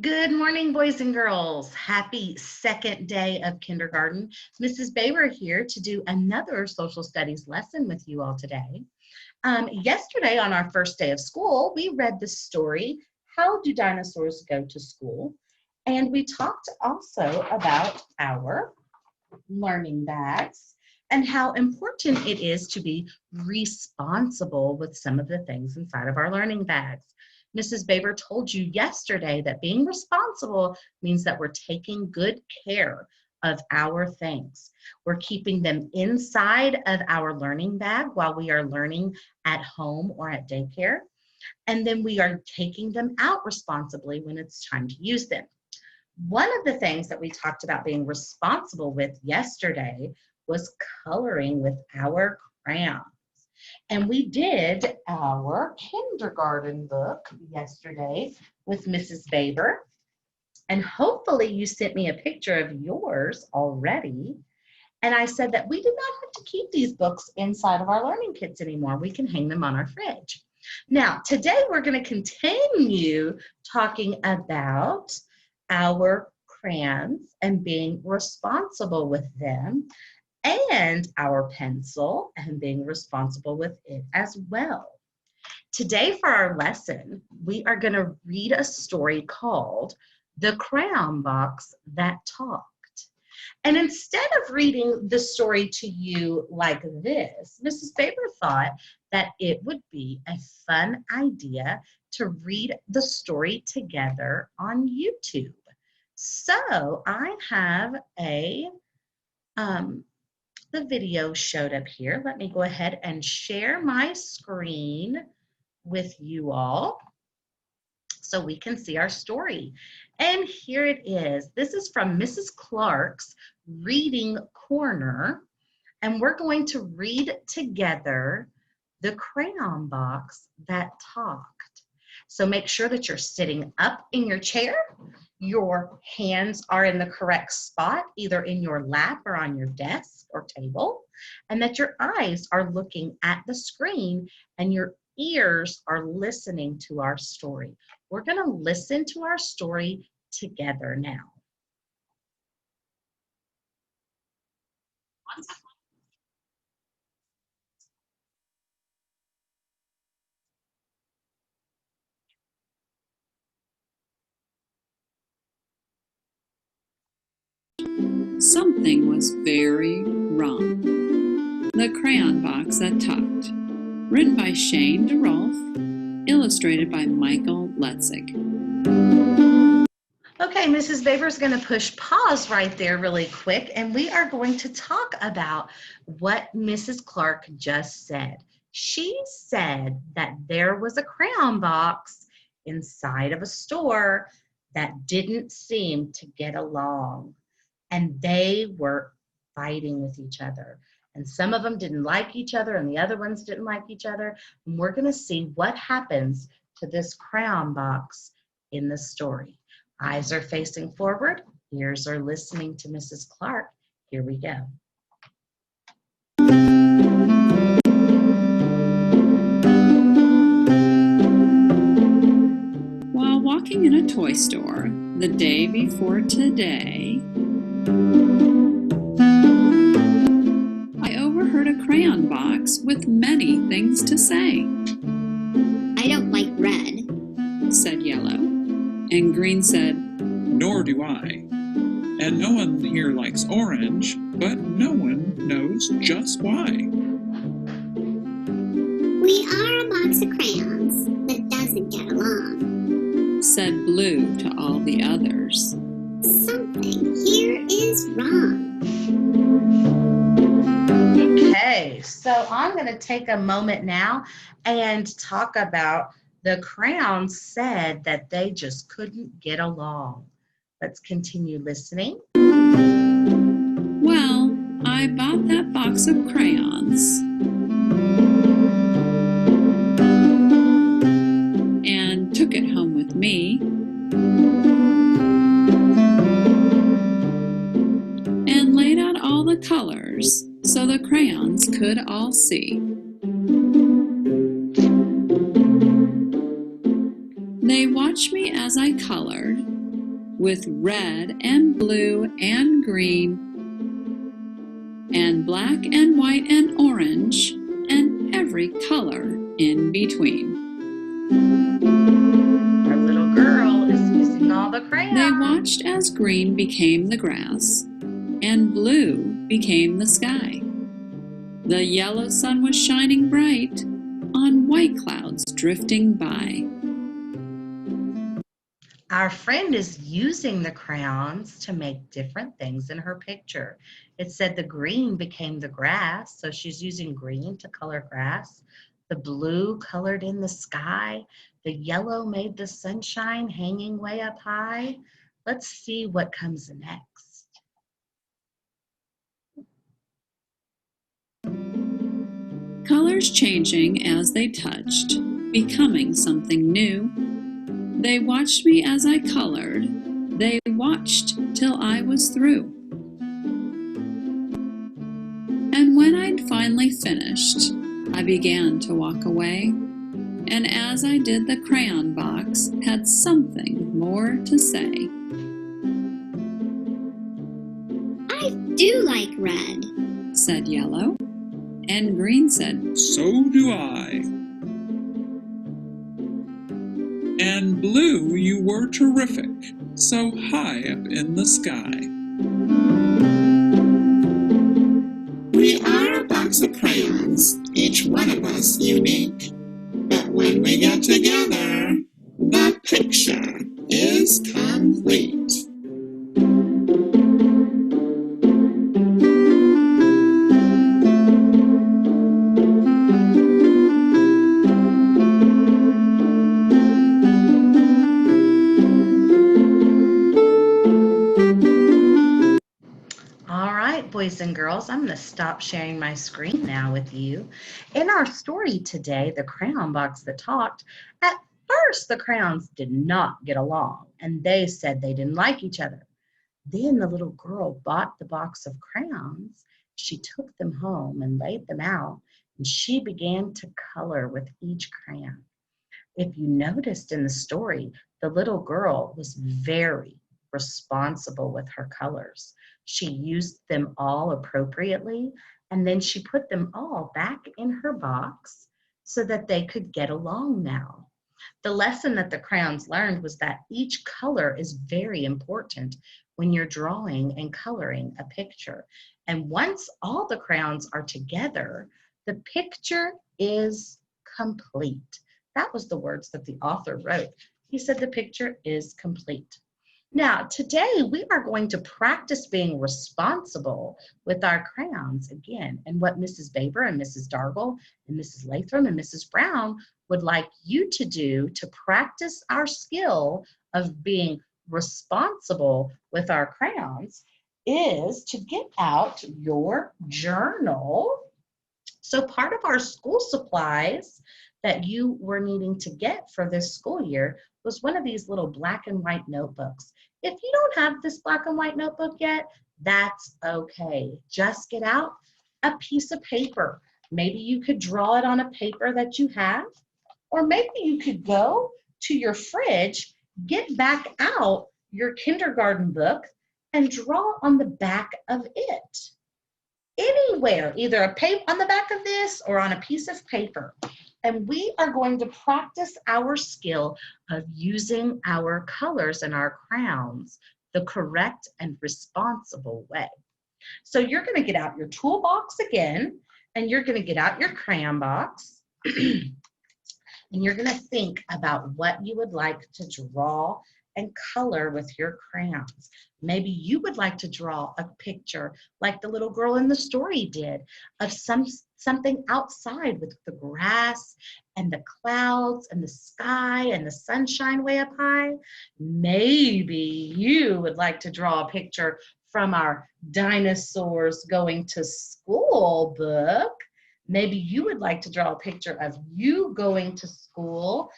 Good morning, boys and girls. Happy second day of kindergarten. Mrs. Baber here to do another social studies lesson with you all today. Yesterday on our first day of school, we read the story, How Do Dinosaurs Go to School? And we talked also about our learning bags and how important it is to be responsible with some of the things inside of our learning bags. Mrs. Baber told you yesterday that being responsible means that we're taking good care of our things. We're keeping them inside of our learning bag while we are learning at home or at daycare. And then we are taking them out responsibly when it's time to use them. One of the things that we talked about being responsible with yesterday was coloring with our crayons. And we did our kindergarten book yesterday with Mrs. Baber. And hopefully you sent me a picture of yours already. And I said that we do not have to keep these books inside of our learning kits anymore. We can hang them on our fridge. Now, today we're going to continue talking about our crayons and being responsible with them, and our pencil and being responsible with it as well. Today for our lesson, we are going to read a story called The Crayon Box That Talked. And instead of reading the story to you like this, Mrs. Baber thought that it would be a fun idea to read the story together on YouTube. So I have the video showed up here. Let me go ahead and share my screen with you all so we can see our story. And here it is. This is from Mrs. Clark's Reading Corner, and we're going to read together The Crayon Box That Talked. So make sure that you're sitting up in your chair, your hands are in the correct spot, either in your lap or on your desk or table, and that your eyes are looking at the screen and your ears are listening to our story. We're going to listen to our story together now. Something was very wrong. The Crayon Box That Talked. Written by Shane DeRolf. Illustrated by Michael Letzig. Okay, Mrs. Baber's going to push pause right there really quick, and we are going to talk about what Mrs. Clark just said. She said that there was a crayon box inside of a store that didn't seem to get along, and they were fighting with each other. And some of them didn't like each other, and the other ones didn't like each other. And we're going to see what happens to this crayon box in the story. Eyes are facing forward, ears are listening to Mrs. Clark. Here we go. While walking in a toy store the day before today, I overheard a crayon box with many things to say. I don't like red, said Yellow. And Green said, Nor do I. And no one here likes orange, but no one knows just why. we are a box of crayons that doesn't get along. said Blue to all the others. Something here is wrong. Okay, so I'm going to take a moment now and talk about the crayons said that they just couldn't get along. Let's continue listening. Well, I bought that box of crayons and took it home with me and laid out all the colors so the crayons could all see. They watched me as I colored with red and blue and green and black and white and orange and every color in between. Our little girl is using all the crayons. They watched as green became the grass and blue became the sky. The yellow sun was shining bright on white clouds drifting by. Our friend is using the crayons to make different things in her picture. It said the green became the grass, so she's using green to color grass. The blue colored in the sky. The yellow made the sunshine hanging way up high. Let's see what comes next. Colors changing as they touched, becoming something new. They watched me as I colored. They watched till I was through. And when I'd finally finished, I began to walk away. And as I did, the crayon box had something more to say. I do like red. Said yellow. And green said, So do I. And blue, you were terrific, so high up in the sky. We are a box of crayons, each one of us unique. But when we get together, the picture is complete. Boys and girls, I'm going to stop sharing my screen now with you. In our story today, The Crayon Box That Talked, at first the crayons did not get along and they said they didn't like each other. Then the little girl bought the box of crayons. She took them home and laid them out, and she began to color with each crayon. If you noticed in the story, the little girl was very responsible with her colors. She used them all appropriately, and then she put them all back in her box so that they could get along now. The lesson that the crayons learned was that each color is very important when you're drawing and coloring a picture. And once all the crayons are together, the picture is complete. That was the words that the author wrote. He said the picture is complete. Now, today we are going to practice being responsible with our crayons again. And what Mrs. Baber and Mrs. Dargle and Mrs. Latham and Mrs. Brown would like you to do to practice our skill of being responsible with our crayons is to get out your journal. So part of our school supplies that you were needing to get for this school year was one of these little black and white notebooks. If you don't have this black and white notebook yet, that's okay. Just get out a piece of paper. Maybe you could draw it on a paper that you have, or maybe you could go to your fridge, get back out your kindergarten book, and draw on the back of it. Anywhere, either a paper on the back of this or on a piece of paper. And we are going to practice our skill of using our colors and our crayons the correct and responsible way. So you're going to get out your toolbox again, and you're going to get out your crayon box, and you're going to think about what you would like to draw and color with your crayons. Maybe you would like to draw a picture like the little girl in the story did of something outside with the grass and the clouds and the sky and the sunshine way up high. Maybe you would like to draw a picture from our dinosaurs going to school book. Maybe you would like to draw a picture of you going to school,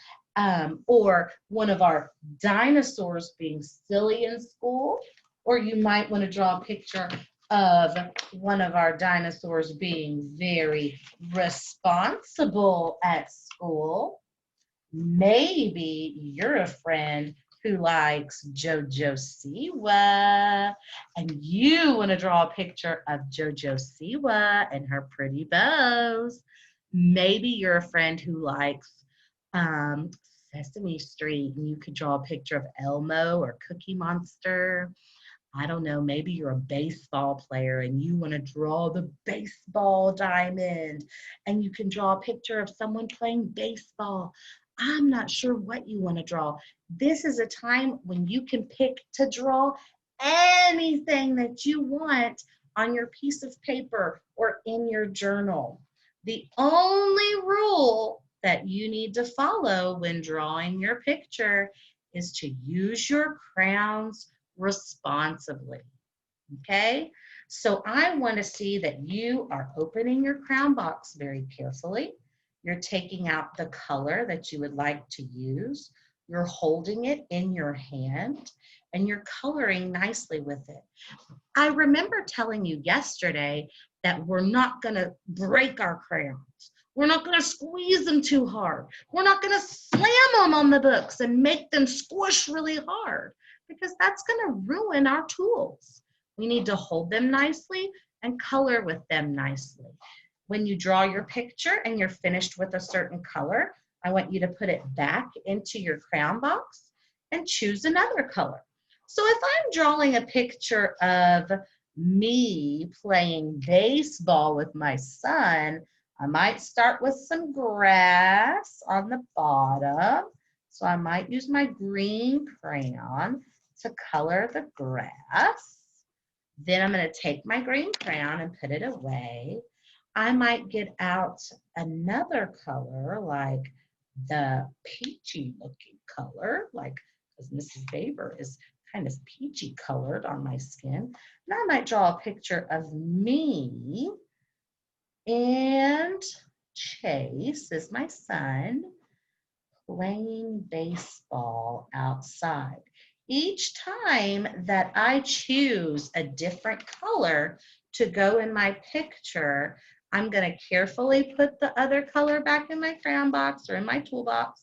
or one of our dinosaurs being silly in school, or you might want to draw a picture of one of our dinosaurs being very responsible at school. Maybe you're a friend who likes JoJo Siwa, and you want to draw a picture of JoJo Siwa and her pretty bows. Maybe you're a friend who likes Sesame Street, and you could draw a picture of Elmo or Cookie Monster. I don't know, maybe you're a baseball player and you want to draw the baseball diamond, and you can draw a picture of someone playing baseball. I'm not sure what you want to draw. This is a time when you can pick to draw anything that you want on your piece of paper or in your journal. The only rule that you need to follow when drawing your picture is to use your crayons responsibly. Okay, so I want to see that you are opening your crayon box very carefully. You're taking out the color that you would like to use. You're holding it in your hand and you're coloring nicely with it. I remember telling you yesterday that we're not going to break our crayons. We're not going to squeeze them too hard. We're not going to slam them on the books and make them squish really hard, because that's going to ruin our tools. We need to hold them nicely and color with them nicely. When you draw your picture and you're finished with a certain color, I want you to put it back into your crayon box and choose another color. So if I'm drawing a picture of me playing baseball with my son, I might start with some grass on the bottom. So I might use my green crayon to color the grass. Then I'm going to take my green crayon and put it away. I might get out another color, like the peachy looking color, like, because Mrs. Baber is kind of peachy colored on my skin. Now I might draw a picture of me, and Chase is my son playing baseball outside. Each time that I choose a different color to go in my picture, I'm going to carefully put the other color back in my crayon box or in my toolbox,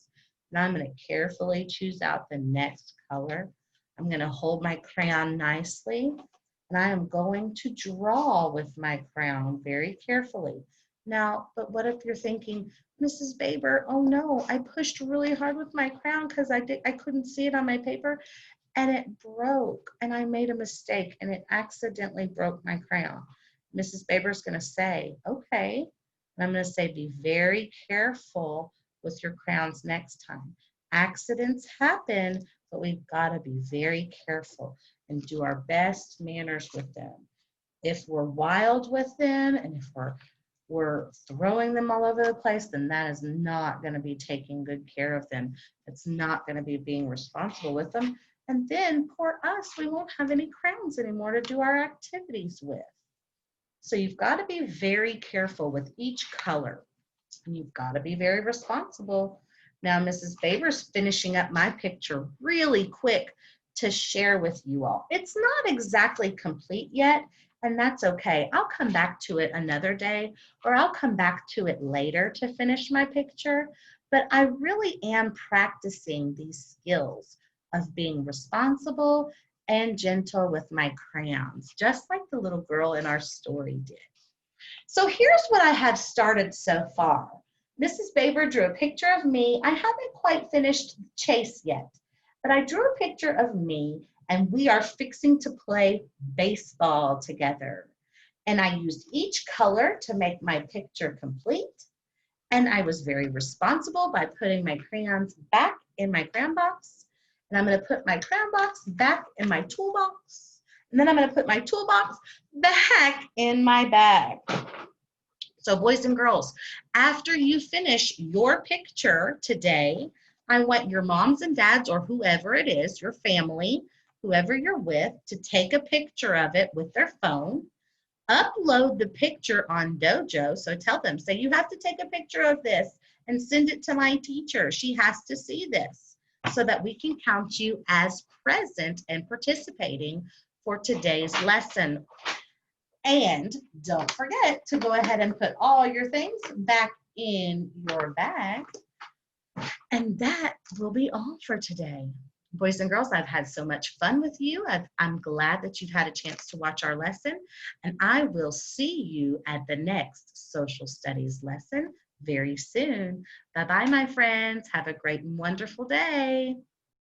and I'm going to carefully choose out the next color. I'm going to hold my crayon nicely, and I am going to draw with my crayon very carefully. Now, but what if you're thinking, Mrs. Baber, oh no, I pushed really hard with my crayon because I couldn't see it on my paper, and it broke, and I made a mistake, and it accidentally broke my crayon. Mrs. Baber's going to say, okay, and I'm going to say, be very careful with your crayons next time. Accidents happen, but we've got to be very careful and do our best manners with them. If we're wild with them, and if we're throwing them all over the place, then that is not going to be taking good care of them. It's not going to be being responsible with them. And then, poor us, we won't have any crayons anymore to do our activities with. So you've got to be very careful with each color. And you've got to be very responsible. Now, Mrs. Baber's finishing up my picture really quick to share with you all. It's not exactly complete yet, and that's okay. I'll come back to it another day, or I'll come back to it later to finish my picture. But I really am practicing these skills of being responsible and gentle with my crayons, just like the little girl in our story did. So here's what I have started so far. Mrs. Baber drew a picture of me. I haven't quite finished Chase yet, but I drew a picture of me, and we are fixing to play baseball together. And I used each color to make my picture complete. And I was very responsible by putting my crayons back in my crayon box. And I'm going to put my crayon box back in my toolbox. And then I'm going to put my toolbox back in my bag. So boys and girls, after you finish your picture today, I want your moms and dads, or whoever it is, your family, whoever you're with, to take a picture of it with their phone, upload the picture on Dojo. So tell them, say, you have to take a picture of this and send it to my teacher. She has to see this so that we can count you as present and participating for today's lesson. And don't forget to go ahead and put all your things back in your bag. And that will be all for today. Boys and girls, I've had so much fun with you. I'm glad that you've had a chance to watch our lesson, and I will see you at the next social studies lesson very soon. Bye-bye, my friends. Have a great and wonderful day.